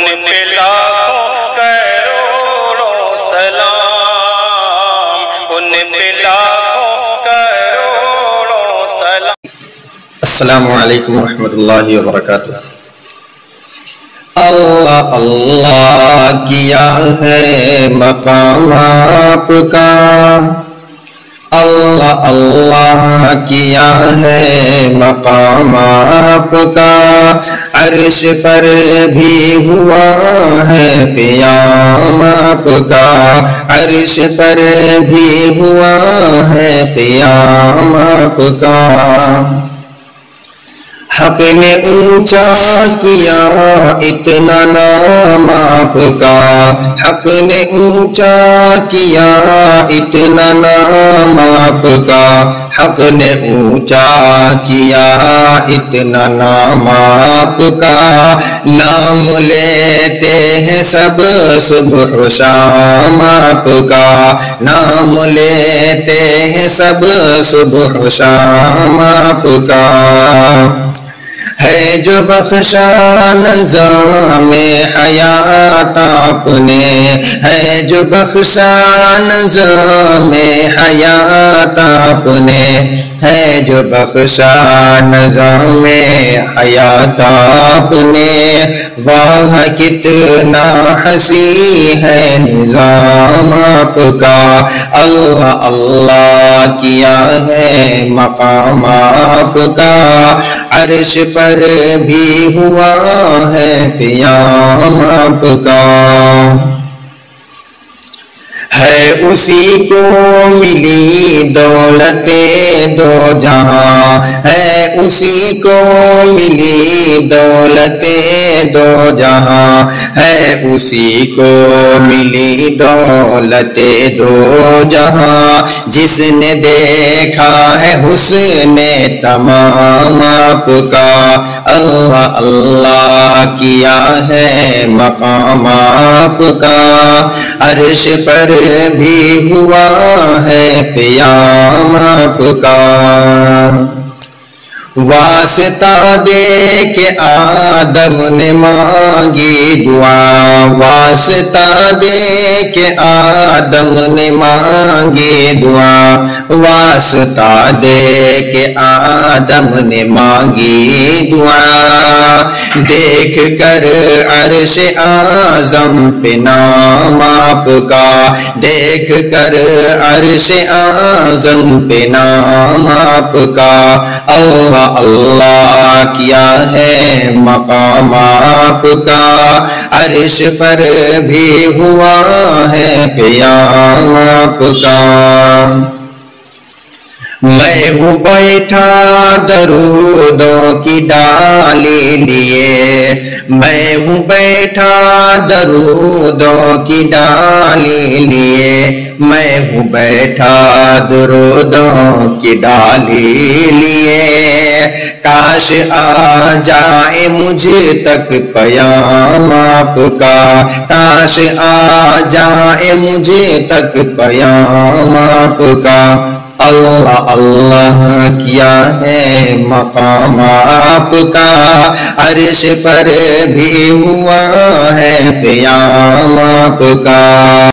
پہ لاکھوں کروڑوں سلام، ان پہ لاکھوں کروڑوں سلام۔ السلام علیکم ورحمۃ اللہ وبرکاتہ۔ اللہ اللہ کیا ہے مقام آپ کا، اللہ اللہ کیا ہے مقام آپ کا، عرش پر بھی ہوا ہے قیام آپ کا، عرش پر بھی ہوا ہے قیام آپ کا۔ حق نے اونچا کیا اتنا نام آپ کا، حق نے اونچا کیا اتنا نام آپ کا، حق نے اونچا کیا اتنا نام آپ کا، نام لیتے ہیں سب صبح و شام آپ کا، نام لیتے ہیں سب صبح و شام آپ کا۔ ہے جو بخشا نظام حیات آپ نے، ہے جو بخشا نظام حیات آپ نے، ہے جو بخشا نظام حیات آپ نے، واہ کتنا حسی ہے نظام آپ کا، اللہ اللہ کیا ہے مقام آپ کا، عرش پر بھی ہوا ہے قیام آپ کا۔ ہے اسی کو ملی دولت دو جہاں، ہے اسی کو ملی دولت دو جہاں، ہے اسی کو ملی دولت دو جہاں، جس نے دیکھا ہے حسن تمام آپ کا، اللہ اللہ کیا ہے مقام آپ کا، عرش پر بھی ہوا ہے قیام آپ کا۔ واسطہ دے کے آدم نے مانگی دعا، واسطہ دے کے آدم نے مانگی دعا، واسطہ دے کے آدم نے مانگی دعا، دیکھ کر عرش اعظم پہ نام آپ کا، دیکھ کر عرش اعظم پہ نام آپ کا، اللہ اللہ کیا ہے مقام آپ کا، عرش پر بھی ہوا ہے قیام آپ کا۔ میں ہوں بیٹھا درودوں کی ڈالی لیے، میں ہوں بیٹھا درودوں کی ڈالی لیے، میں ہوں بیٹھا درودوں کی ڈالی لیے، کاش آ جائے مجھ تک پیام آپ کا، کاش آ جائے مجھ تک پیام آپ کا، اللہ اللہ کیا ہے مقام آپ کا، عرش پر بھی ہوا ہے قیام آپ کا۔